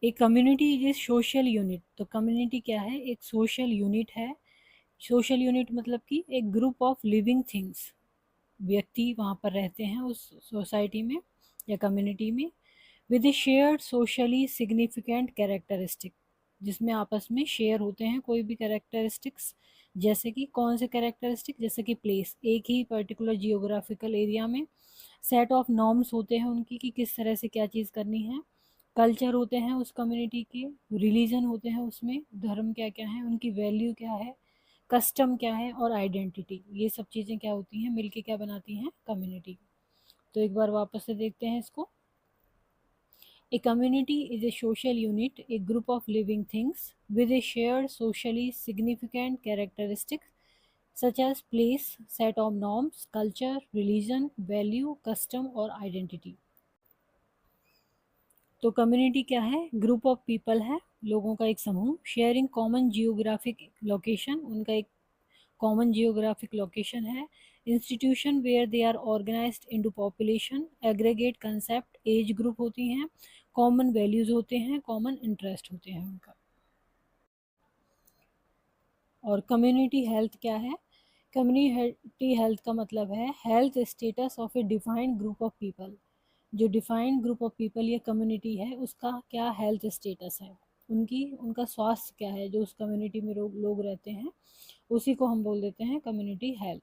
A community is social unit. तो community क्या है? एक सोशल यूनिट है। सोशल यूनिट मतलब कि एक ग्रुप ऑफ लिविंग थिंग्स, व्यक्ति वहाँ पर रहते हैं उस सोसाइटी में या कम्युनिटी में, with a shared socially significant characteristic, जिसमें आपस में शेयर होते हैं कोई भी कैरेक्टरिस्टिक्स। जैसे कि कौन से कैरेक्टरिस्टिक? जैसे कि प्लेस, एक ही पर्टिकुलर जियोग्राफिकल एरिया में सेट ऑफ नॉर्म्स होते हैं उनकी कि किस तरह से क्या चीज़ करनी है। कल्चर होते हैं उस कम्युनिटी के, रिलीजन होते हैं उसमें, धर्म क्या क्या है, उनकी वैल्यू क्या है, कस्टम क्या है, और आइडेंटिटी। ये सब चीज़ें क्या होती हैं, मिलके क्या बनाती हैं कम्युनिटी। तो एक बार वापस से देखते हैं इसको। A community is a social unit, a group of living things with a shared socially significant characteristics such as place, set of norms, culture, religion, value, custom और identity। तो कम्युनिटी क्या है? ग्रुप ऑफ पीपल है, लोगों का एक समूह, sharing common geographic location, उनका एक कॉमन जियोग्राफिक लोकेशन है, institution where they are organised into population, aggregate concept, age group होती हैं, कॉमन वैल्यूज होते हैं, कॉमन इंटरेस्ट होते हैं उनका। और कम्युनिटी हेल्थ क्या है? कम्युनिटी हेल्थ का मतलब है health status of a defined group of people. जो डिफाइंड ग्रुप ऑफ पीपल या कम्युनिटी है उसका क्या हेल्थ स्टेटस है, उनका स्वास्थ्य क्या है, जो उस कम्युनिटी में लोग रहते हैं, उसी को हम बोल देते हैं community health.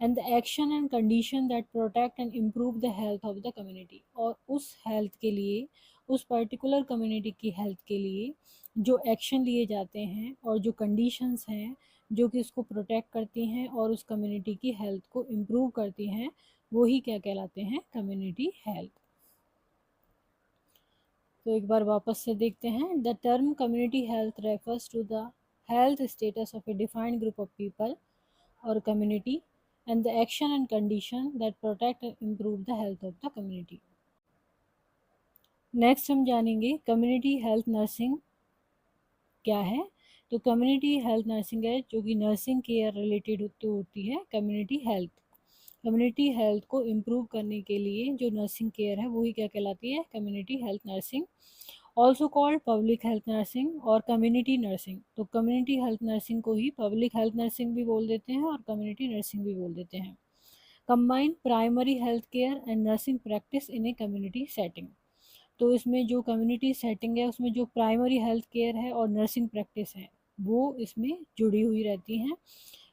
And the action and condition that protect and improve the health of the community, और उस हेल्थ के लिए, उस पर्टिकुलर कम्युनिटी की हेल्थ के लिए जो एक्शन लिए जाते हैं और जो कंडीशंस हैं जो कि उसको प्रोटेक्ट करती हैं और उस कम्युनिटी की हेल्थ को इम्प्रूव करती हैं, वो ही क्या कहलाते हैं? Community health. तो एक बार वापस से देखते हैं। The term community health refers to the health status of a defined group of people और community and the action and condition that protect and improve the health of the community. Next हम जानेंगे community health nursing क्या है। तो community health nursing है जो कि nursing care related होती है कम्युनिटी हेल्थ। कम्युनिटी हेल्थ को इम्प्रूव करने के लिए जो नर्सिंग केयर है वही क्या कहलाती है? Community health nursing. Also called public health nursing और कम्युनिटी नर्सिंग। तो कम्युनिटी हेल्थ नर्सिंग को ही पब्लिक हेल्थ नर्सिंग भी बोल देते हैं और कम्युनिटी नर्सिंग भी बोल देते हैं। Combine primary health care and nursing practice in a community setting. तो इसमें जो कम्युनिटी सेटिंग है उसमें जो प्राइमरी हेल्थ केयर है और नर्सिंग प्रैक्टिस है वो इसमें जुड़ी हुई रहती हैं।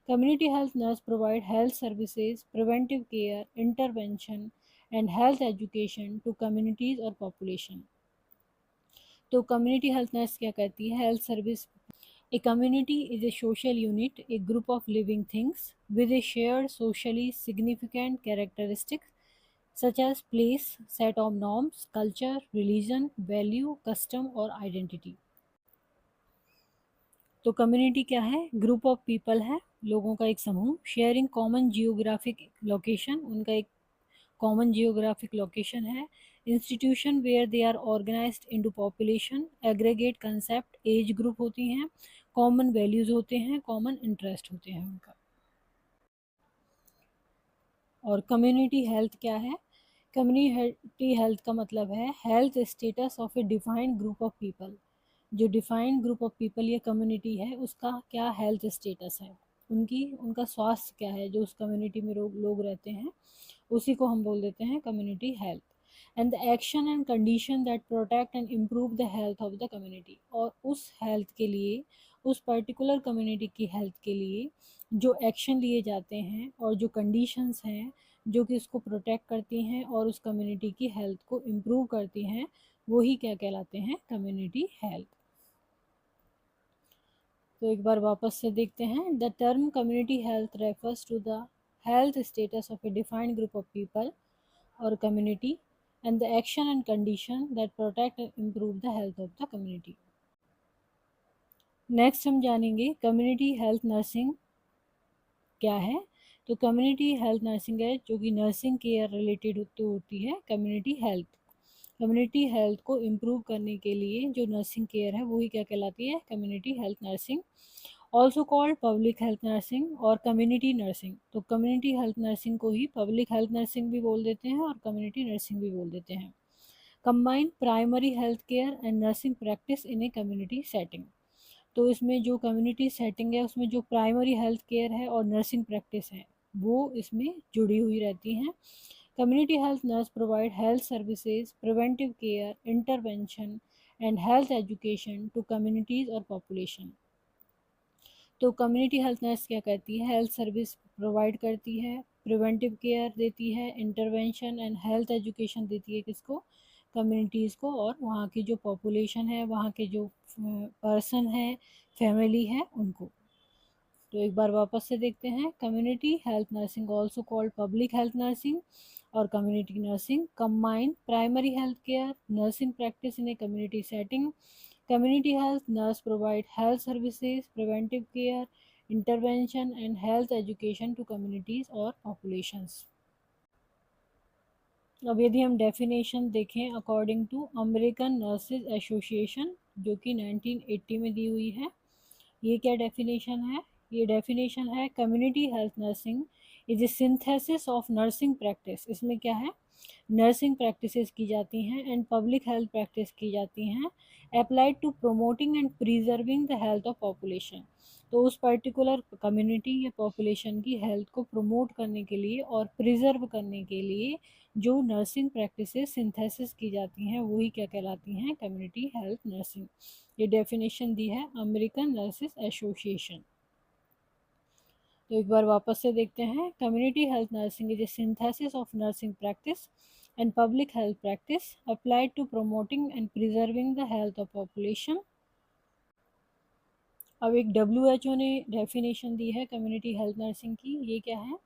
Community health nurse provide health services, preventive care, intervention and health education to communities और पॉपुलेशन। तो कम्युनिटी हेल्थ नर्स क्या करती है? Health service. A community is a social unit, a group of living things with a shared socially significant characteristics such as place, set of norms, culture, religion, value, custom और identity। तो community क्या है? Group of people है, लोगों का एक समूह, sharing common geographic location, उनका एक कॉमन जियोग्राफिक लोकेशन है, institution where they are organised into population, aggregate concept, age group होती हैं, कॉमन वैल्यूज होते हैं, कॉमन इंटरेस्ट होते हैं उनका। और कम्युनिटी हेल्थ क्या है? कम्युनिटी हेल्थ का मतलब है health status of a defined group of people. जो डिफाइंड ग्रुप ऑफ पीपल या कम्युनिटी है उसका क्या हेल्थ स्टेटस है, उनका स्वास्थ्य क्या है, जो उस कम्युनिटी में लोग रहते हैं, उसी को हम बोल देते हैं community health. And the action and condition that protect and improve the health of the community, और उस हेल्थ के लिए, उस पर्टिकुलर कम्युनिटी की हेल्थ के लिए जो एक्शन लिए जाते हैं और जो कंडीशंस हैं जो कि उसको प्रोटेक्ट करती हैं और उस कम्युनिटी की हेल्थ को इम्प्रूव करती हैं, वो ही क्या कहलाते हैं? Community health. तो एक बार वापस से देखते हैं। The term community health refers to the health status of a defined group of people और community and the action and condition that protect and improve the health of the community. Next हम जानेंगे community health nursing क्या है। तो community health nursing है जो कि nursing care related होती है कम्युनिटी हेल्थ। कम्युनिटी हेल्थ को इम्प्रूव करने के लिए जो नर्सिंग केयर है वही क्या कहलाती है? Community health nursing. Also called public health nursing और कम्युनिटी नर्सिंग। तो कम्युनिटी हेल्थ नर्सिंग को ही पब्लिक हेल्थ नर्सिंग भी बोल देते हैं और कम्युनिटी नर्सिंग भी बोल देते हैं। Combine primary health care and nursing practice in a community setting. तो इसमें जो कम्युनिटी सेटिंग है उसमें जो प्राइमरी हेल्थ केयर है और नर्सिंग प्रैक्टिस है वो इसमें जुड़ी हुई रहती हैं। Community health nurse provide health services, preventive care, intervention and health education to communities और पॉपुलेशन। तो कम्युनिटी हेल्थ नर्स क्या करती है? हेल्थ सर्विस प्रोवाइड करती है, प्रिवेंटिव केयर देती है, इंटरवेंशन एंड हेल्थ एजुकेशन देती है किसको? कम्युनिटीज़ को और वहाँ की जो पॉपुलेशन है, वहाँ के जो पर्सन है, फैमिली है, उनको। तो एक बार वापस से देखते हैं। Community health nursing also called public health nursing और community nursing combine primary health care, nursing practice in a community setting. Community health nurse provide health services, preventive care, intervention and health education to communities or populations. अब यदि हम definition देखें according to American Nurses Association जो कि 1980 में दी हुई है, ये क्या डेफिनेशन है? ये डेफिनेशन है community health nursing is a synthesis of nursing practice. इसमें क्या है? नर्सिंग प्रैक्टिसेस की जाती हैं एंड पब्लिक हेल्थ प्रैक्टिस की जाती हैं applied to promoting and preserving the health of population. तो उस पर्टिकुलर कम्युनिटी या पॉपुलेशन की हेल्थ को प्रमोट करने के लिए और प्रिजर्व करने के लिए जो नर्सिंग प्रैक्टिसेस सिंथेसिस की जाती हैं वही क्या कहलाती हैं? Community health nursing. ये डेफिनेशन दी है अमेरिकन नर्सेस एसोसिएशन। तो एक बार वापस से देखते हैं। Community health nursing is a synthesis of nursing practice and public health practice applied to promoting and preserving the health of population. अब एक WHO ने डेफिनेशन दी है कम्युनिटी हेल्थ नर्सिंग की। ये क्या है?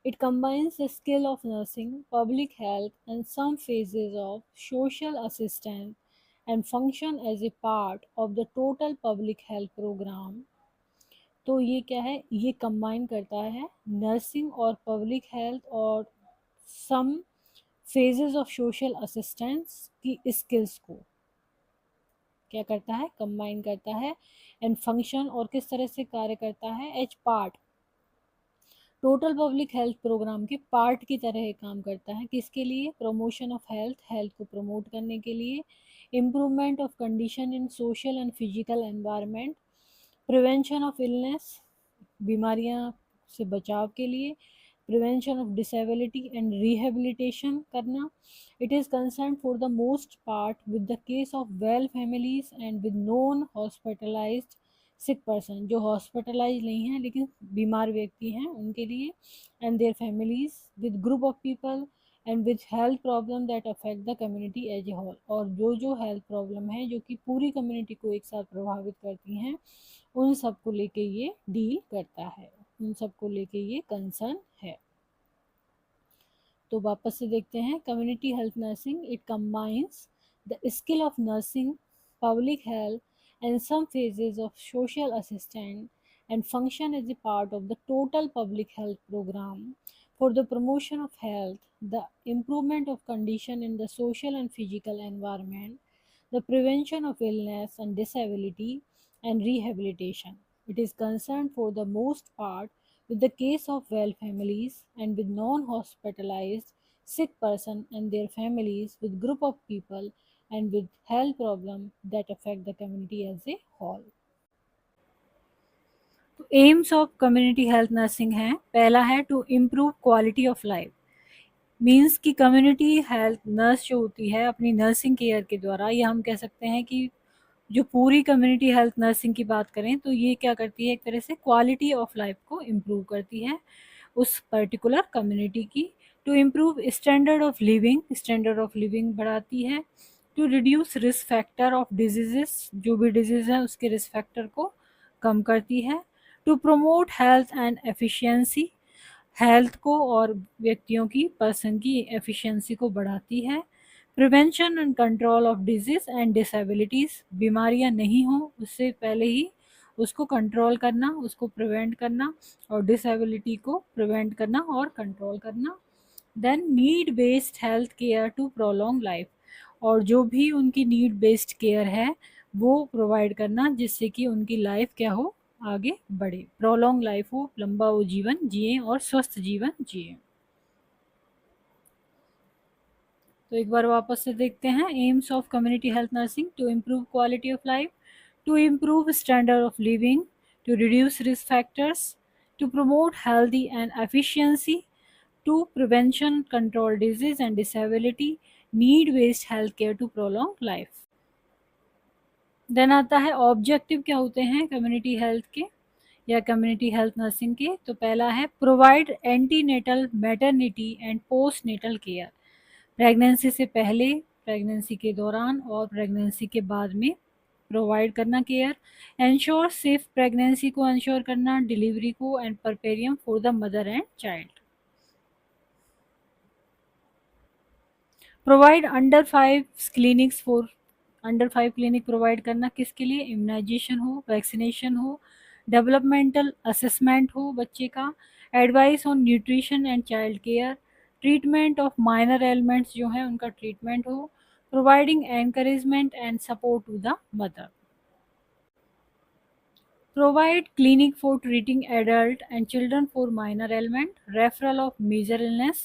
It combines the skill of nursing, public health, and some phases of social assistance and function as a part of the total public health program। तो ये क्या है? ये कंबाइन करता है नर्सिंग और पब्लिक हेल्थ और सम फेजेस ऑफ सोशल असिस्टेंस की स्किल्स को क्या करता है? कंबाइन करता है एंड फंक्शन और किस तरह से कार्य करता है? As part total public health program के पार्ट की तरह काम करता है। किसके लिए? प्रमोशन ऑफ हेल्थ, हेल्थ को प्रमोट करने के लिए, improvement of condition in social and physical environment, prevention of illness, बीमारियां से बचाव के लिए, prevention of disability and rehabilitation करना। It is concern for the most part with the case of well families and with non hospitalized sick person, जो hospitalise नहीं है लेकिन बीमार व्यक्ति हैं उनके लिए, and their families with group of people and with health problem that affect the community as a whole. और जो हेल्थ प्रॉब्लम है जो कि पूरी कम्युनिटी को एक साथ प्रभावित करती हैं उन सब को लेके ये डील करता है, उन सब को लेके ये कंसर्न है। तो वापस से देखते हैं। Community health nursing it combines the skill of nursing, public health and some phases of social assistance and function as a part of the total public health program for the promotion of health, the improvement of condition in the social and physical environment, the prevention of illness and disability, and rehabilitation. It is concerned for the most part with the case of well families and with non-hospitalized sick person and their families, with group of people and with health problem that affect the community as a whole। तो aims of community health nursing है, पहला है to improve quality of life. Means कि community health nurse जो होती है अपनी nursing care के द्वारा, या हम कह सकते हैं कि जो पूरी कम्युनिटी हेल्थ नर्सिंग की बात करें तो ये क्या करती है? एक तरह से क्वालिटी ऑफ लाइफ को इम्प्रूव करती है उस पर्टिकुलर कम्युनिटी की। To improve standard of living बढ़ाती है। To reduce risk factor of diseases, जो भी डिजीज है उसके रिस्क फैक्टर को कम करती है। To promote health and efficiency, health को और व्यक्तियों की पर्सन की एफिशिएंसी को बढ़ाती है। Prevention and control of disease and disabilities, बीमारियां नहीं हो उससे पहले ही उसको कंट्रोल करना, उसको प्रिवेंट करना, और डिसेबिलिटी को प्रिवेंट करना और कंट्रोल करना। Then need based health care to prolong life, और जो भी उनकी नीड बेस्ड केयर है वो प्रोवाइड करना जिससे कि उनकी लाइफ क्या हो? आगे बढ़े, प्रोलॉन्ग लाइफ हो, लंबा वो जीवन जिए और स्वस्थ जीवन जिए। तो एक बार वापस से देखते हैं। Aims of community health nursing to improve quality of life, to improve standard of living, to reduce risk factors, to promote healthy and efficiency, to prevention, control disease and disability, need-based healthcare to prolong life. Then आता है objective क्या होते हैं community health के या community health nursing के। तो पहला है provide antenatal, maternity and post natal care, pregnancy से पहले, प्रेगनेंसी के दौरान और प्रेगनेंसी के बाद में प्रोवाइड करना केयर। एंश्योर सेफ प्रेगनेंसी को एंश्योर करना, डिलीवरी को, and preparing for the mother and child. Provide under 5 clinics for, under 5 clinic provide करना किसके लिए, इम्यूनाइजेशन हो, वैक्सीनेशन हो, डेवलपमेंटल असेसमेंट हो बच्चे का, advice on nutrition and child care, treatment of minor ailments जो हैं उनका ट्रीटमेंट हो, providing encouragement and support to the mother. Provide clinic for treating adult and children for minor ailment, referral of major illness,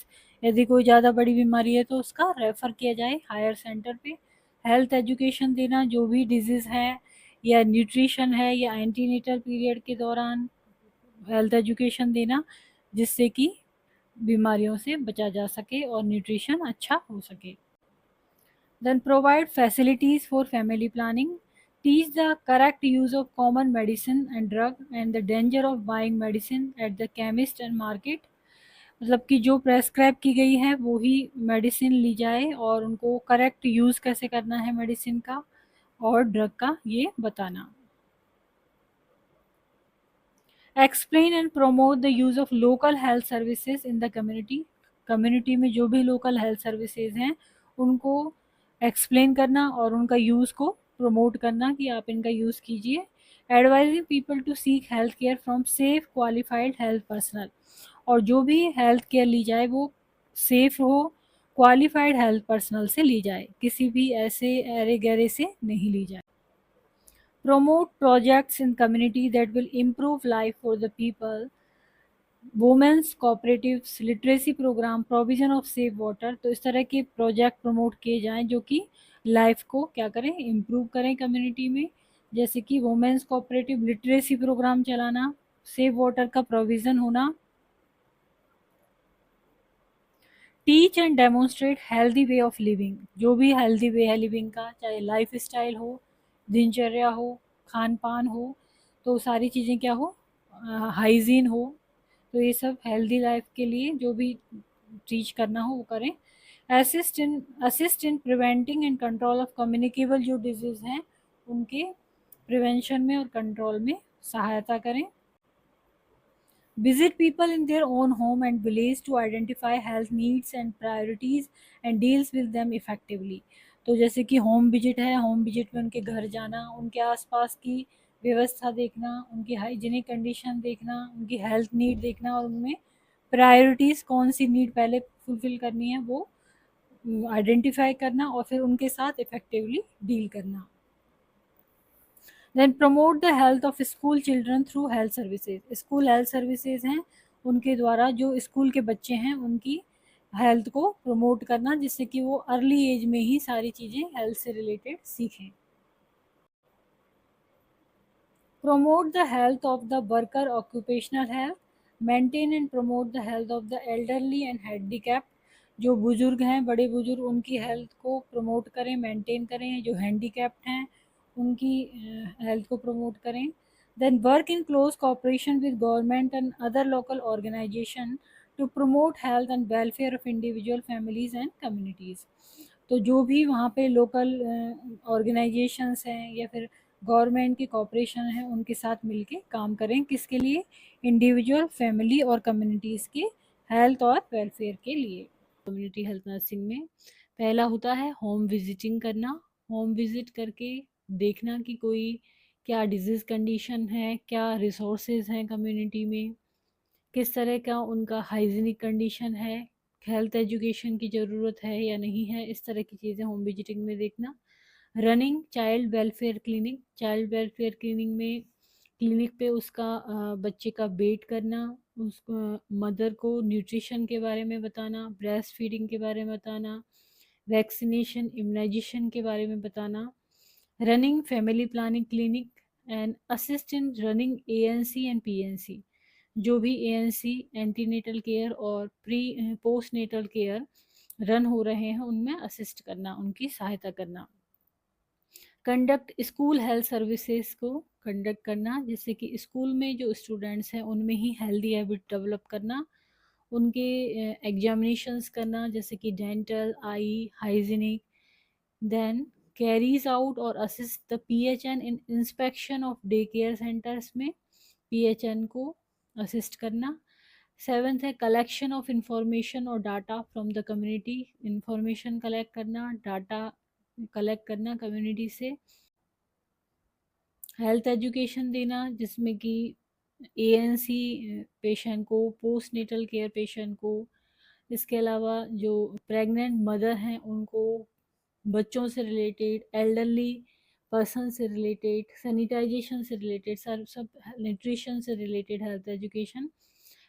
यदि कोई ज़्यादा बड़ी बीमारी है तो उसका रेफ़र किया जाए हायर सेंटर पे। हेल्थ एजुकेशन देना, जो भी डिजीज़ है या न्यूट्रिशन है या एंटीनेटल पीरियड के दौरान हेल्थ एजुकेशन देना, जिससे कि बीमारियों से बचा जा सके और न्यूट्रिशन अच्छा हो सके। Then provide facilities for family planning, teach the correct use of common medicine and drug and the danger of buying medicine at the chemist and market, मतलब कि जो प्रेस्क्राइब की गई है वो ही मेडिसिन ली जाए और उनको करेक्ट यूज़ कैसे करना है मेडिसिन का और ड्रग का ये बताना। Explain and promote the use of local health services in the community, community में जो भी लोकल हेल्थ सर्विसेज हैं उनको एक्सप्लेन करना और उनका यूज़ को प्रमोट करना कि आप इनका यूज़ कीजिए। Advising people to seek health care from safe qualified health personnel, और जो भी हेल्थ केयर ली जाए वो सेफ हो, क्वालिफाइड हेल्थ पर्सनल से ली जाए, किसी भी ऐसे अरे गहरे से नहीं ली जाए। Promote projects in community that will improve life for the people, women's cooperatives, literacy programme, provision of safe water. तो इस तरह के प्रोजेक्ट प्रमोट किए जाएं जो कि लाइफ को क्या करें, इम्प्रूव करें कम्युनिटी में, जैसे कि वुमेन्स कोऑपरेटिव लिटरेसी प्रोग्राम चलाना, सेफ वाटर का प्रोविज़न होना। Teach and demonstrate healthy way of living, जो भी हेल्दी वे है लिविंग का, चाहे लाइफ स्टाइल हो, दिनचर्या हो, खान पान हो, तो सारी चीज़ें क्या हो, हाइजीन हो, तो ये सब हेल्दी लाइफ के लिए जो भी टीच करना हो वो करें। Assist in preventing and control of communicable जो डिजीज़ हैं उनके प्रिवेंशन में और कंट्रोल में सहायता करें। Visit people in their own home and village to identify health needs and priorities and deals with them effectively। तो जैसे कि होम विजिट है, होम विजिट में उनके घर जाना, उनके आसपास की व्यवस्था देखना, उनकी हाइजीनिक कंडीशन देखना, उनकी हेल्थ नीड देखना और उनमें प्रायोरिटीज़ कौन सी नीड पहले फुलफ़िल करनी है वो आइडेंटिफाई करना और फिर उनके साथ इफ़ेक्टिवली डील करना। Then promote the health of school children through health services, school health services हैं उनके द्वारा जो स्कूल के बच्चे हैं उनकी हेल्थ को प्रमोट करना, जिससे कि वो अर्ली एज में ही सारी चीज़ें हेल्थ से रिलेटेड सीखें। Promote the health of the worker occupational health, maintain and promote the health of the elderly and handicapped, जो बुजुर्ग हैं, बड़े बुजुर्ग, उनकी हेल्थ को प्रमोट करें, मेंटेन करें। जो हैंडीकैप्ड हैं उनकी हेल्थ को प्रमोट करें। Then work in close cooperation with government and other local organisation to promote health and welfare of individual families and communities. तो जो भी वहाँ पे लोकल ऑर्गेनाइजेशंस हैं या फिर गवर्नमेंट की कॉपरेशन है उनके साथ मिलके काम करें, किसके लिए, इंडिविजुअल, फैमिली और कम्युनिटीज़ के हेल्थ और वेलफेयर के लिए। कम्युनिटी हेल्थ नर्सिंग में पहला होता है होम विजिटिंग करना, होम विजिट करके देखना कि कोई क्या डिजीज़ कंडीशन है, क्या रिसोर्सेज हैं कम्युनिटी में, किस तरह का उनका हाइजीनिक कंडीशन है, हेल्थ एजुकेशन की ज़रूरत है या नहीं है, इस तरह की चीज़ें होम विजिटिंग में देखना। Running child welfare clinic, child welfare clinic में क्लिनिक पे उसका बच्चे का वेट करना, उसको मदर को न्यूट्रिशन के बारे में बताना, ब्रेस्ट फीडिंग के बारे में बताना, वैक्सीनेशन इम्यूनाइजेशन के बारे में बताना, running family planning clinic and assist in running ANC and PNC, जो भी एएनसी एंटीनेटल केयर और pre post natal care run हो रहे हैं उनमें असिस्ट करना, उनकी सहायता करना। कंडक्ट स्कूल हेल्थ सर्विसेज को कंडक्ट करना, जैसे कि स्कूल में जो स्टूडेंट्स हैं उनमें ही हेल्दी हैबिट डेवलप करना, उनके एग्जामिनेशंस करना जैसे कि dental, eye, hygienic. Then carries out और assist the PHN in inspection of day care centres में पीएचएन को असिस्ट करना। सेवेंथ है कलेक्शन ऑफ इंफॉर्मेशन और data from the community, information collect करना, डाटा कलेक्ट करना कम्युनिटी से। हेल्थ एजुकेशन देना, जिसमें कि एएनसी पेशेंट को, पोस्ट नेटल केयर पेशेंट को, इसके अलावा जो प्रेग्नेंट मदर हैं उनको बच्चों से रिलेटेड, एल्डरली पर्सन से रिलेटेड, सैनिटाइजेशन से रिलेटेड, सब न्यूट्रिशन से related health education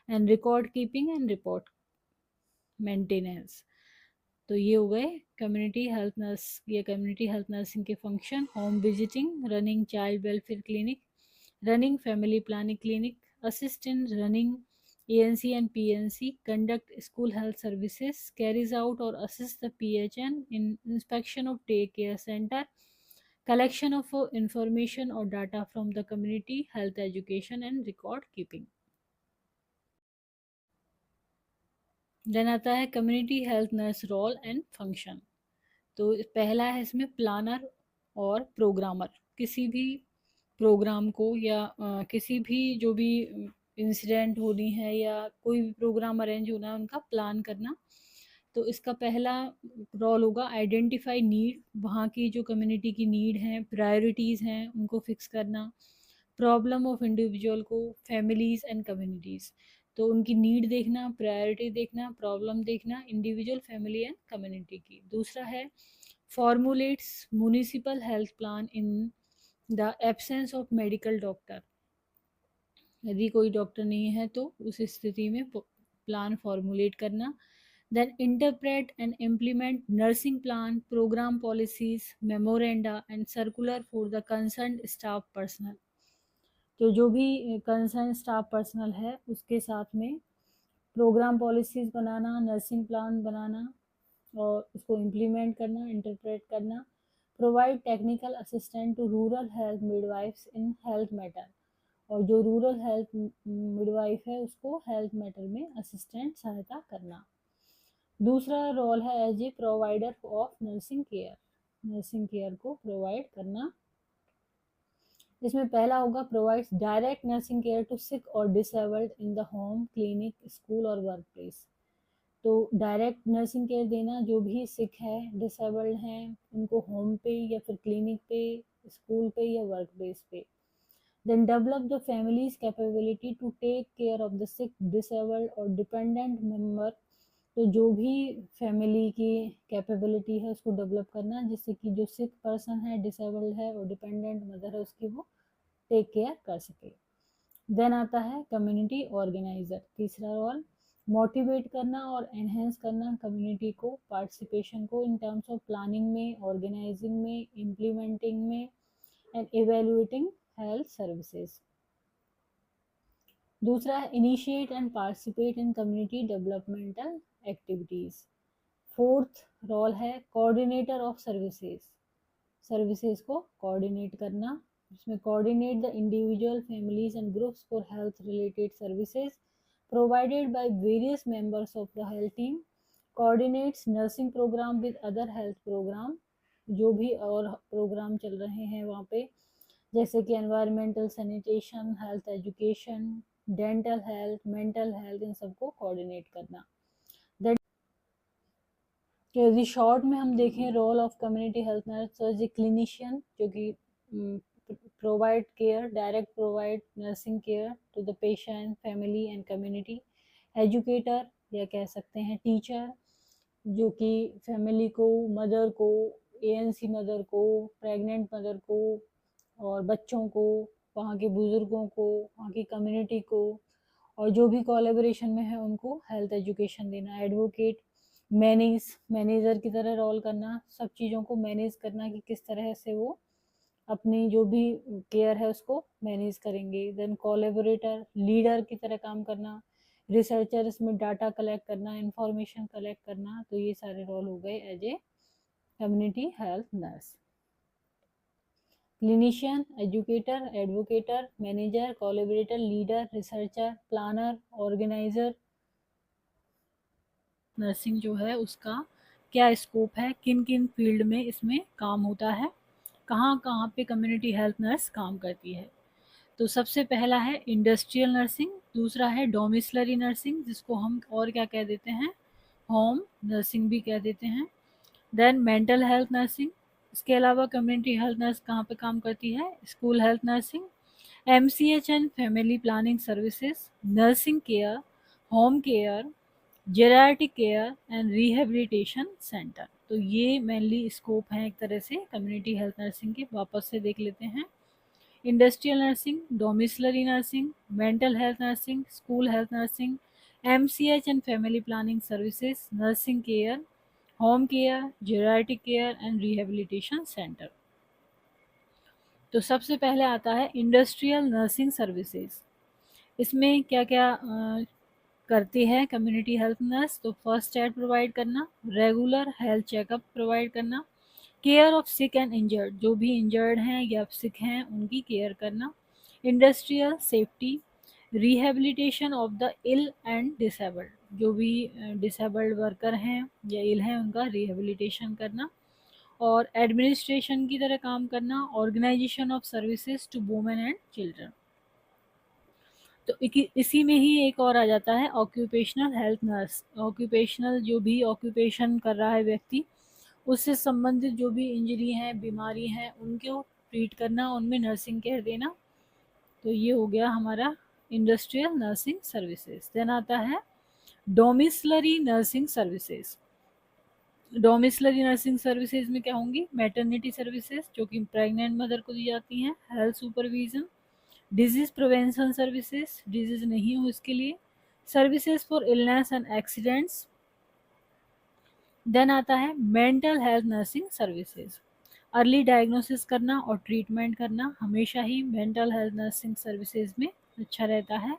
and record keeping and report maintenance. तो ये हो गए कम्युनिटी हेल्थ नर्स या कम्युनिटी हेल्थ नर्सिंग के function. Home visiting, running child welfare clinic, running family planning clinic, assist in running ANC and PNC, conduct school health services, carries out or assist the PHN in inspection of day care center, collection of information or data from the community, health education and record keeping। Then आता है community health nurse role and function. तो पहला है इसमें planner और programmer. किसी भी programme को या किसी भी जो भी इंसिडेंट होनी है या कोई भी प्रोग्राम अरेंज होना है उनका प्लान करना। तो इसका पहला रोल होगा आइडेंटिफाई नीड, वहाँ की जो कम्युनिटी की नीड है, प्रायोरिटीज़ हैं, उनको फिक्स करना। प्रॉब्लम ऑफ इंडिविजुअल को, फैमिलीज़ एंड कम्युनिटीज़, तो उनकी नीड देखना, प्रायोरिटी देखना, प्रॉब्लम देखना, इंडिविजुअल, फैमिली एंड कम्युनिटी की। दूसरा है formulates municipal health plan in the absence of medical doctor, यदि कोई डॉक्टर नहीं है तो उस स्थिति में प्लान फॉर्मुलेट करना। Then interpret and implement nursing plan, programme policies, memoranda and circular for the concern staff personnel. तो जो भी कंसर्न स्टाफ पर्सनल है उसके साथ में प्रोग्राम पॉलिसीज बनाना, नर्सिंग प्लान बनाना और उसको इम्प्लीमेंट करना, इंटरप्रेट करना। Provide technical assistant to rural health midwifes in health matter, और जो रूरल हेल्थ मिडवाइफ है उसको हेल्थ मैटर में असिस्टेंट सहायता करना। दूसरा रोल है as a provider of nursing care, nursing care को प्रोवाइड करना। इसमें पहला होगा provides direct nursing care to sick और disabled in the home, clinic, school और वर्क प्लेस। तो डायरेक्ट नर्सिंग केयर देना, जो भी सिक है, डिसेबल्ड हैं, उनको होम पे या फिर क्लिनिक पे, स्कूल पे या वर्क प्लेस पे। Then develop the family's capability to take care of the sick, disabled और dependent member। तो जो भी फैमिली की कैपेबिलिटी है उसको डेवलप करना, जिससे कि जो सिक पर्सन है, डिसेबल्ड है और डिपेंडेंट मदर है उसकी वो टेक केयर कर सके। देन आता है कम्युनिटी ऑर्गेनाइजर, तीसरा रोल मोटिवेट करना और एनहेंस करना कम्युनिटी को, पार्टिसिपेशन को इन टर्म्स ऑफ प्लानिंग में, ऑर्गेनाइजिंग में, इम्प्लीमेंटिंग में एंड इवेल्युएटिंग हेल्थ सर्विसेज। दूसरा है initiate and participate in community developmental activities. Fourth role है कोऑर्डिनेटर ऑफ सर्विसेज, सर्विसेज को कोऑर्डिनेट करना, जिसमें coordinate the individual, families and groups for health related services provided by various members of the health team, coordinates nursing programme with other health programme, जो भी और programme चल रहे हैं वहाँ पे, जैसे कि environmental sanitation, health education, dental health, mental health, इन सबको कोऑर्डिनेट करना। यदि शॉर्ट में हम देखें role of community health nurse as a clinician, जो कि provide care, direct provide nursing care to the patient, family and community. Educator या कह सकते हैं टीचर, जो कि फैमिली को, मदर को, ANC मदर को, प्रेग्नेंट मदर को और बच्चों को, वहाँ के बुज़ुर्गों को, वहाँ की कम्युनिटी को और जो भी कोलैबोरेशन में है उनको हेल्थ एजुकेशन देना। एडवोकेट, मैनेजर की तरह रोल करना, सब चीज़ों को मैनेज करना कि किस तरह से वो अपनी जो भी केयर है उसको मैनेज करेंगे। देन कोलैबोरेटर, लीडर की तरह काम करना। रिसर्चर, इसमें डाटा कलेक्ट करना, इंफॉर्मेशन कलेक्ट करना। तो ये सारे रोल हो गए as a community health nurse. Clinician, educator, advocator, manager, collaborator, leader, researcher, planner, organizer. Nursing जो है उसका क्या स्कोप है, किन किन फील्ड में इसमें काम होता है, कहाँ कहाँ पे कम्युनिटी हेल्थ नर्स काम करती है। तो सबसे पहला है इंडस्ट्रियल नर्सिंग, दूसरा है डोमिसलरी नर्सिंग जिसको हम और क्या कह देते हैं, होम नर्सिंग भी कह देते हैं। Then mental health nursing. इसके अलावा कम्युनिटी हेल्थ नर्स कहाँ पे काम करती है, school health nursing, MCH and family planning services, nursing care, home care, geriatric care and rehabilitation centre. तो ये मेनली स्कोप हैं एक तरह से कम्युनिटी हेल्थ नर्सिंग के। वापस से देख लेते हैं, industrial nursing, domiciliary nursing, mental health nursing, school health nursing, MCH and family planning services, nursing care, home care, geriatric care and rehabilitation centre. तो सबसे पहले आता है इंडस्ट्रियल नर्सिंग सर्विसेज। इसमें क्या क्या करती है कम्युनिटी हेल्थ नर्स। तो फर्स्ट एड प्रोवाइड करना, रेगुलर हेल्थ चेकअप प्रोवाइड करना, care of sick and injured, जो भी इंजर्ड हैं या सिक हैं उनकी केयर करना, industrial safety, rehabilitation of the ill and disabled, जो भी डिसेबल्ड वर्कर हैं या इल हैं उनका रिहेबिलिटेशन करना, और एडमिनिस्ट्रेशन की तरह काम करना, organisation of services to women and children. तो इसी में ही एक और आ जाता है ऑक्यूपेशनल हेल्थ नर्स। ऑक्यूपेशनल, जो भी ऑक्यूपेशन कर रहा है व्यक्ति, उससे संबंधित जो भी इंजरी हैं, बीमारी हैं, उनको ट्रीट करना, उनमें नर्सिंग केयर देना। तो ये हो गया हमारा इंडस्ट्रियल नर्सिंग सर्विसेज। देन आता है domiciliary nursing services. Domiciliary nursing services में क्या होंगी, मैटरनिटी सर्विसेज जो कि प्रेग्नेंट मदर को दी जाती हैं, health supervision, disease prevention services, disease नहीं हो इसके लिए, services for illness and accidents. Then आता है mental health nursing services. Early diagnosis करना और ट्रीटमेंट करना हमेशा ही मेंटल हेल्थ नर्सिंग सर्विसेज में अच्छा रहता है।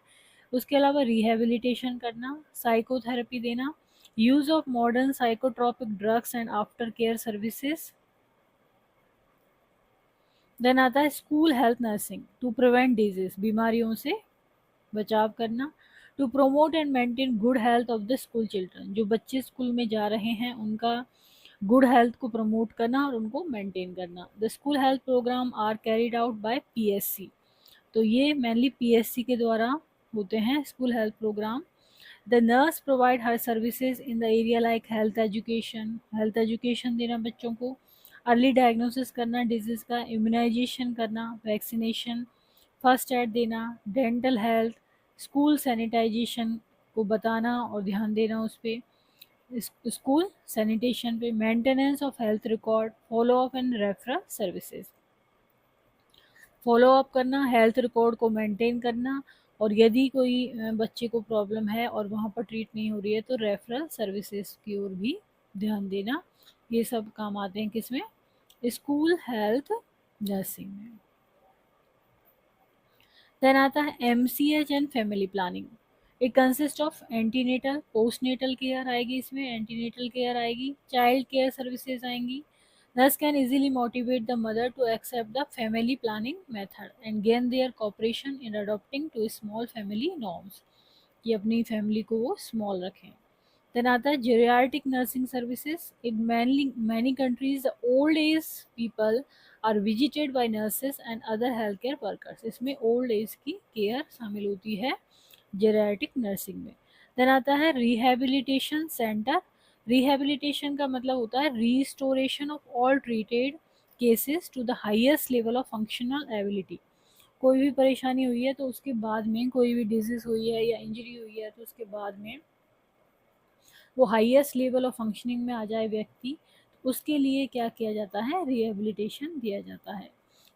उसके अलावा रिहेबिलिटेशन करना, साइकोथेरेपी देना, use of modern psychotropic drugs and after care services. Then आता है school health nursing, to prevent disease, बीमारियों से बचाव करना, to promote and maintain good health of the school children, जो बच्चे स्कूल में जा रहे हैं उनका गुड हेल्थ को प्रमोट करना और उनको मेंटेन करना। The school health programme are carried out by PSC. तो ये मेनली पीएससी के द्वारा होते हैं school health programme. The nurse provide her services in the area like health education देना बच्चों को, अर्ली डायग्नोसिस करना डिजीज़ का, इम्यूनाइजेशन करना, वैक्सीनेशन, फर्स्ट एड देना, डेंटल हेल्थ, स्कूल सैनिटाइजेशन को बताना और ध्यान देना उस पर, स्कूल सैनिटेशन पे, maintenance of health record, follow up and referral services. Follow up करना, हेल्थ रिकॉर्ड को मेंटेन करना, और यदि कोई बच्चे को प्रॉब्लम है और वहाँ पर ट्रीट नहीं हो रही है तो रेफरल सर्विसेज की ओर भी ध्यान देना। ये सब काम आते हैं किसमें, स्कूल हेल्थ नर्सिंग में। देन आता है MCH and family planning. It consist of antenatal, postnatal care आएगी इसमें, एंटीनेटल केयर आएगी, चाइल्ड केयर सर्विसेज आएंगी। Thus can easily motivate the mother to accept the family planning method and gain their cooperation in adopting to small family norms, कि अपनी family को वो small रखें। Then आता है geriatric nursing services. In many countries the old age people are visited by nurses and other healthcare workers। इसमें old age की care शामिल होती है जेरियाट्रिक नर्सिंग में। देन आता है रिहेबिलिटेशन सेंटर। रिहेबिलिटेशन का मतलब होता है restoration of all treated cases to the highest level of functional ability. कोई भी परेशानी हुई है तो उसके बाद में, कोई भी डिजीज़ हुई है या इंजरी हुई है तो उसके बाद में वो हाईएस्ट लेवल ऑफ फंक्शनिंग में आ जाए व्यक्ति, उसके लिए क्या किया जाता है, रिहेबिलिटेशन दिया जाता है।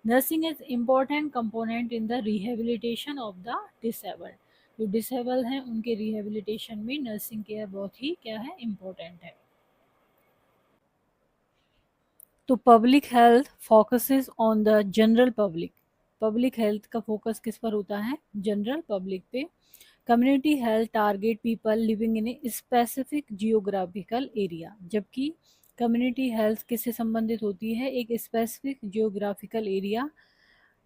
Nursing is important component in the rehabilitation of the disabled. जो डिसेबल हैं उनके रिहेबिलिटेशन में नर्सिंग केयर बहुत ही क्या है, इम्पोर्टेंट है। तो public health focuses on the general public, public health का फोकस किस पर होता है, जनरल पब्लिक पे। Community health target people living in a specific geographical area, जबकि कम्युनिटी हेल्थ किससे संबंधित होती है, एक स्पेसिफिक जियोग्राफिकल एरिया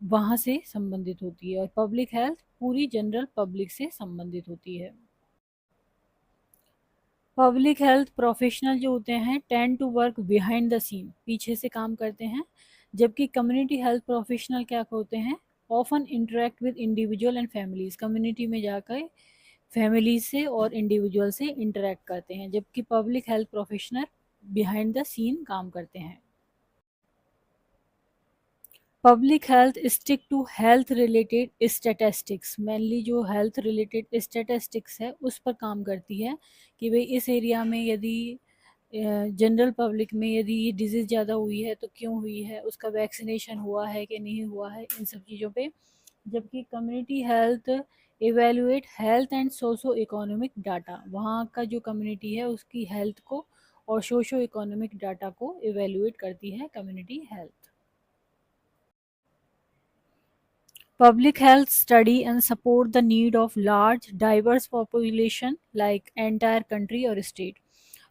वहाँ से संबंधित होती है, और पब्लिक हेल्थ पूरी जनरल पब्लिक से संबंधित होती है। पब्लिक हेल्थ प्रोफेशनल जो होते हैं tend to work behind the scene, पीछे से काम करते हैं, जबकि कम्युनिटी हेल्थ प्रोफेशनल क्या होते हैं, often interact with individual and families, community में जाकर फैमिली से और इंडिविजुअल से इंटरेक्ट करते हैं, जबकि public health professional behind the scene काम करते हैं। Public health stick to health related statistics, mainly जो हेल्थ रिलेटेड स्टैटिस्टिक्स है उस पर काम करती है कि भाई इस एरिया में यदि जनरल पब्लिक में यदि ये डिजीज़ ज़्यादा हुई है तो क्यों हुई है, उसका वैक्सीनेशन हुआ है कि नहीं हुआ है, इन सब चीज़ों पे। जबकि community health evaluate health and socio economic data, वहाँ का जो कम्युनिटी है उसकी हेल्थ को और सोशो इकोनॉमिक डाटा को इवेलुएट करती है community health. Public health study and support the need of large diverse population like entire country or state।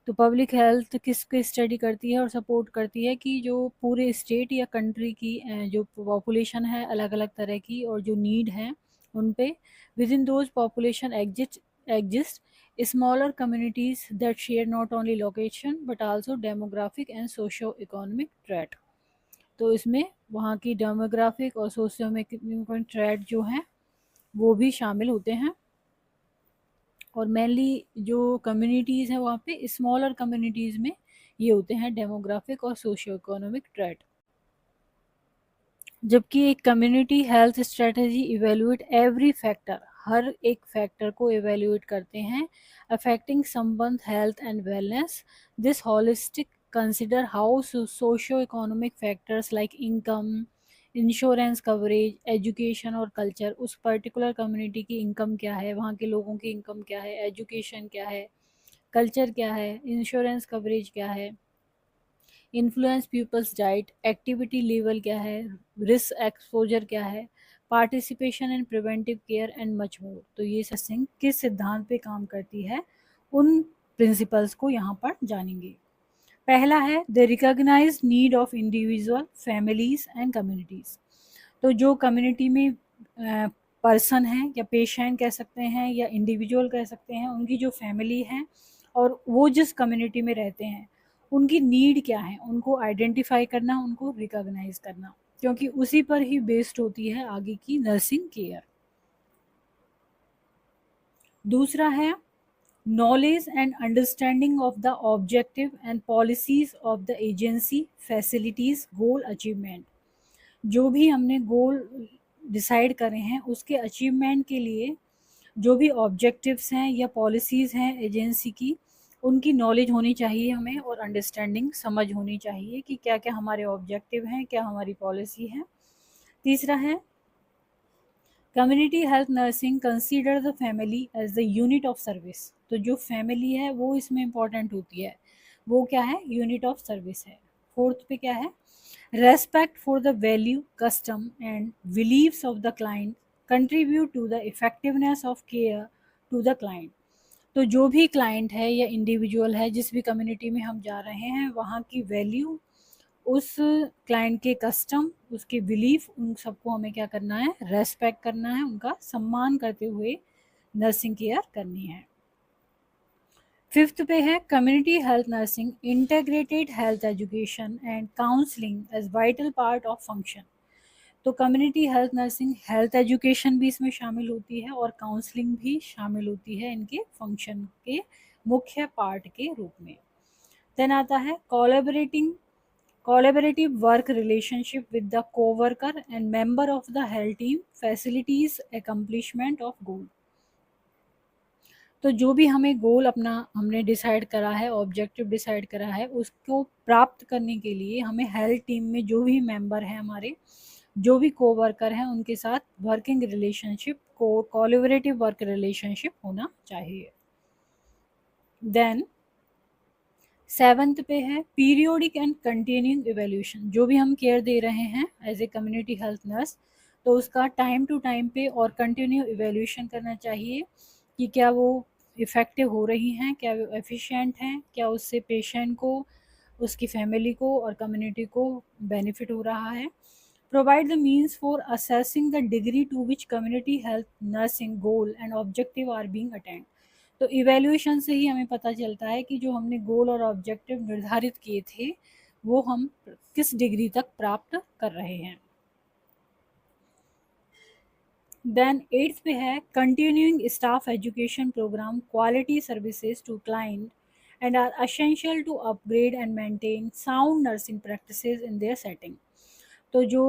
तो पब्लिक हेल्थ किसके स्टडी करती है और सपोर्ट करती है कि जो पूरे स्टेट या कंट्री की जो पॉपुलेशन है अलग अलग तरह की और जो नीड है उन पे with in those population exist smaller communities that share not only location but also demographic and socio economic trait. तो इसमें वहाँ की डेमोग्राफिक और सोशियो इकोनॉमिक ट्रेट जो हैं वो भी शामिल होते हैं, और मेनली जो कम्युनिटीज़ हैं वहाँ पे स्मॉलर कम्युनिटीज़ में ये होते हैं डेमोग्राफिक और सोशियो इकोनॉमिक ट्रेट। जबकि एक community health strategy evaluate every factor, हर एक फैक्टर को इवेलुएट करते हैं affecting someone health and wellness. This holistic consider how socio economic factors like income, insurance coverage, education और कल्चर, उस पर्टिकुलर कम्युनिटी की इनकम क्या है, वहाँ के लोगों की इनकम क्या है, एजुकेशन क्या है, कल्चर क्या है, इंश्योरेंस कवरेज क्या है, influence people's diet, activity level क्या है, रिस्क एक्सपोजर क्या है, participation and preventive care and much more. तो ये सिंह किस सिद्धांत पे काम करती है उन प्रिंसिपल्स को यहाँ पर जानेंगे। पहला है the recognise need of individual families and communities. तो जो कम्युनिटी में पर्सन है या पेशेंट कह सकते हैं या इंडिविजुअल कह सकते हैं, उनकी जो फैमिली है और वो जिस कम्युनिटी में रहते हैं उनकी नीड क्या है, उनको आइडेंटिफाई करना, उनको रिकॉग्नाइज करना, क्योंकि उसी पर ही बेस्ड होती है आगे की नर्सिंग केयर। दूसरा है knowledge and understanding of the objective and policies of the agency facilities goal achievement। जो भी हमने गोल डिसाइड करे हैं उसके अचीवमेंट के लिए जो भी ऑब्जेक्टिव्स हैं या पॉलिसीज़ हैं एजेंसी की, उनकी नॉलेज होनी चाहिए हमें और अंडरस्टैंडिंग समझ होनी चाहिए कि क्या क्या हमारे ऑब्जेक्टिव हैं, क्या हमारी पॉलिसी है। तीसरा है community health nursing consider the family as the unit of service. तो जो फैमिली है वो इसमें इंपॉर्टेंट होती है, वो क्या है, यूनिट ऑफ सर्विस है। फोर्थ पे क्या है, respect for the value custom and believes of the client contribute to the effectiveness of care to the client. तो जो भी क्लाइंट है या इंडिविजुअल है जिस भी कम्युनिटी में हम जा रहे हैं वहाँ की वैल्यू, उस क्लाइंट के कस्टम, उसके बिलीफ, उन सबको हमें क्या करना है, रेस्पेक्ट करना है, उनका सम्मान करते हुए नर्सिंग केयर करनी है। फिफ्थ पे है community health nursing integrated health education and counselling as vital part of function. तो community health nursing health education भी इसमें शामिल होती है और काउंसलिंग भी शामिल होती है इनके फंक्शन के मुख्य पार्ट के रूप में। देन आता है collaborative work relationship with the co-worker and member of the health team facilities accomplishment of goal। तो जो भी हमें गोल अपना हमने डिसाइड करा है, ऑब्जेक्टिव डिसाइड करा है, उसको प्राप्त करने के लिए हमें हेल्थ टीम में जो भी मेंबर हैं हमारे, जो भी कोवर्कर हैं, उनके साथ वर्किंग रिलेशनशिप को कोलैबोरेटिव वर्क रिलेशनशिप होना चाहिए। देन 7th पे है पीरियोडिक एंड कंटिन्यूइंग इवैल्यूएशन। जो भी हम केयर दे रहे हैं as a community health nurse, तो उसका टाइम टू टाइम पे और कंटिन्यू इवैल्यूएशन करना चाहिए कि क्या वो इफ़ेक्टिव हो रही हैं, क्या वो एफिशिएंट हैं, क्या उससे पेशेंट को, उसकी फैमिली को और कम्युनिटी को बेनिफिट हो रहा है। Provide the means for assessing the degree to which community health nursing goal and objective are being attained। तो इवैल्यूएशन से ही हमें पता चलता है कि जो हमने गोल और ऑब्जेक्टिव निर्धारित किए थे वो हम किस डिग्री तक प्राप्त कर रहे हैं। देन 8th पे है continuing staff education programme quality services to client and are essential to upgrade and maintain sound nursing practices in their setting. तो जो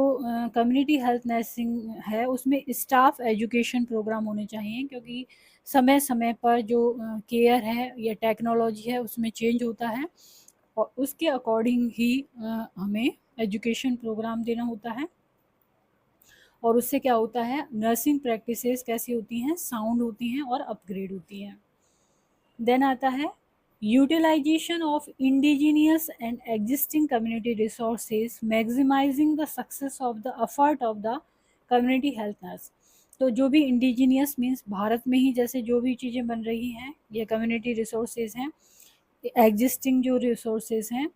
कम्युनिटी हेल्थ नर्सिंग है उसमें स्टाफ एजुकेशन प्रोग्राम होने चाहिए, क्योंकि समय समय पर जो केयर है या टेक्नोलॉजी है उसमें चेंज होता है और उसके अकॉर्डिंग ही हमें एजुकेशन प्रोग्राम देना होता है। और उससे क्या होता है, नर्सिंग प्रैक्टिसेस कैसी होती हैं, साउंड होती हैं और अपग्रेड होती हैं। देन आता है utilization of indigenous and existing community resources maximizing the success of the effort of the community health nurse। तो जो भी इंडिजीनियस मीन्स भारत में ही जैसे जो भी चीज़ें बन रही हैं ये कम्युनिटी रिसोर्सेज हैं, एग्जिस्टिंग जो रिसोर्सेज हैं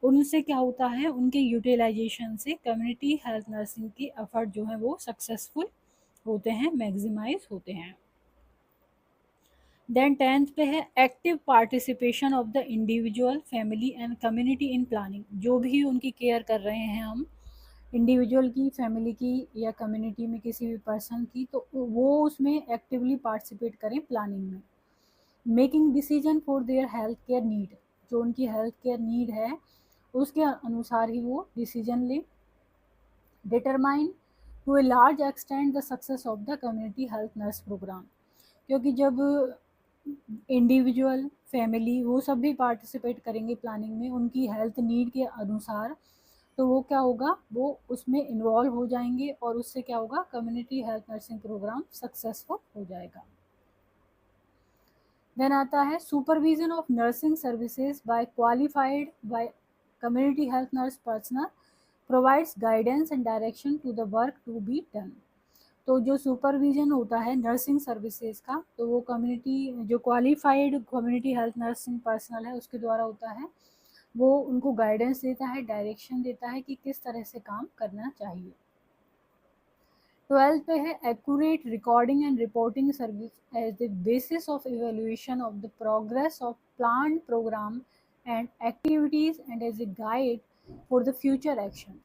उनसे क्या होता है, उनके यूटिलाइजेशन से कम्युनिटी हेल्थ नर्सिंग की एफर्ट जो है वो सक्सेसफुल होते हैं, मैक्सिमाइज होते हैं। देन 10th पे है active participation of the individual family and community in planning. जो भी उनकी केयर कर रहे हैं हम, इंडिविजुअल की, फैमिली की या कम्युनिटी में किसी भी पर्सन की, तो वो उसमें एक्टिवली पार्टिसिपेट करें प्लानिंग में। Making decision for their health care need, जो उनकी हेल्थ केयर नीड है उसके अनुसार ही वो डिसीजन लें। Determine to a large extent the success of the community health nurse programme, क्योंकि जब इंडिविजुअल, फैमिली वो सब भी पार्टिसिपेट करेंगे प्लानिंग में उनकी हेल्थ नीड के अनुसार, तो वो क्या होगा, वो उसमें इन्वॉल्व हो जाएंगे और उससे क्या होगा, community health nursing programme successful हो जाएगा। देन आता है supervision of nursing services by qualified by community health nurse personnel provides guidance and direction to the work to be done. तो जो सुपरविजन होता है नर्सिंग सर्विसेज का, तो वो कम्युनिटी, जो qualified community health nursing personal है उसके द्वारा होता है। वो उनको गाइडेंस देता है, डायरेक्शन देता है कि किस तरह से काम करना चाहिए। 12th पे है accurate recording and reporting service as the basis of evaluation of the progress of plan programme and activities and as a guide for the future action.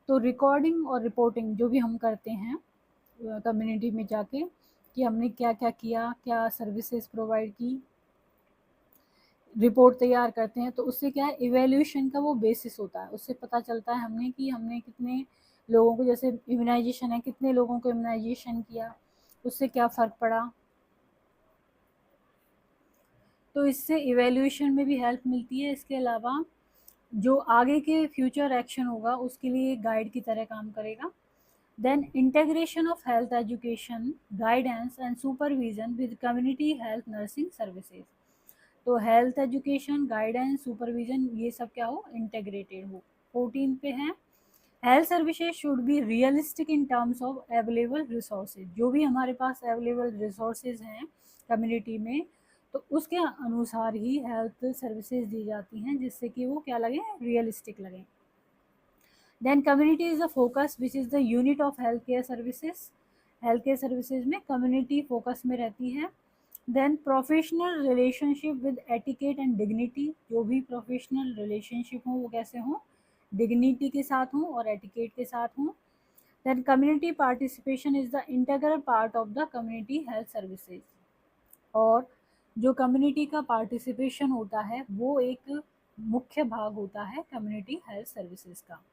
तो रिकॉर्डिंग और रिपोर्टिंग जो भी हम करते हैं कम्युनिटी में जाके कि हमने क्या क्या किया, क्या सर्विसेज प्रोवाइड की, रिपोर्ट तैयार करते हैं, तो उससे क्या है, इवैल्यूएशन का वो बेसिस होता है। उससे पता चलता है हमने कि हमने कितने लोगों को, जैसे इम्यूनाइजेशन है, कितने लोगों को इम्यूनाइजेशन किया, उससे क्या फ़र्क पड़ा। तो इससे इवैल्यूएशन में भी हेल्प मिलती है। इसके अलावा जो आगे के फ्यूचर एक्शन होगा उसके लिए गाइड की तरह काम करेगा। Then integration of health education, guidance and supervision with community health nursing services। तो हेल्थ एजुकेशन, गाइडेंस, सुपरविजन ये सब क्या हो, इंटेग्रेटेड हो। 14 पे है health services should be realistic in terms of available resources. जो भी हमारे पास अवेलेबल रिसोर्सेज हैं कम्युनिटी में, तो उसके अनुसार ही हेल्थ सर्विसेज दी जाती हैं जिससे कि वो क्या लगे, रियलिस्टिक लगे। Then community is the focus which is the unit of health care services. Health care services में कम्युनिटी फोकस में रहती है। Then professional relationship with etiquette and dignity. जो भी प्रोफेशनल रिलेशनशिप हो वो कैसे हों, डिग्निटी के साथ हों और एटिकेट के साथ हों। Then community participation is the integral part of the community health services. और जो कम्युनिटी का पार्टिसिपेशन होता है वो एक मुख्य भाग होता है कम्युनिटी हेल्थ सर्विसेज का।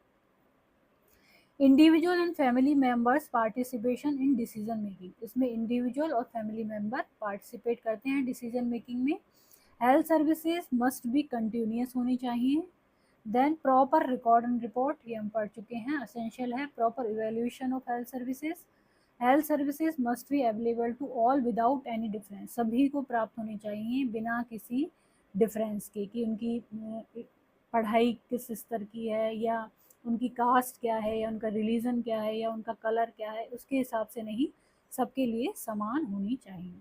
Individual and family members participation in decision making. इसमें इंडिविजुअल और फैमिली मेंबर पार्टिसिपेट करते हैं डिसीजन मेकिंग में। Health services must be continuous होनी चाहिए। Then proper record and report, ये हम पढ़ चुके हैं, असेंशियल है। Proper evaluation of health services. Health services must be available to all without any difference. सभी को प्राप्त होनी चाहिए बिना किसी डिफरेंस के, कि उनकी पढ़ाई किस स्तर की है, या उनकी कास्ट क्या है, या उनका रिलीजन क्या है, या उनका कलर क्या है, उसके हिसाब से नहीं, सबके लिए समान होनी चाहिए।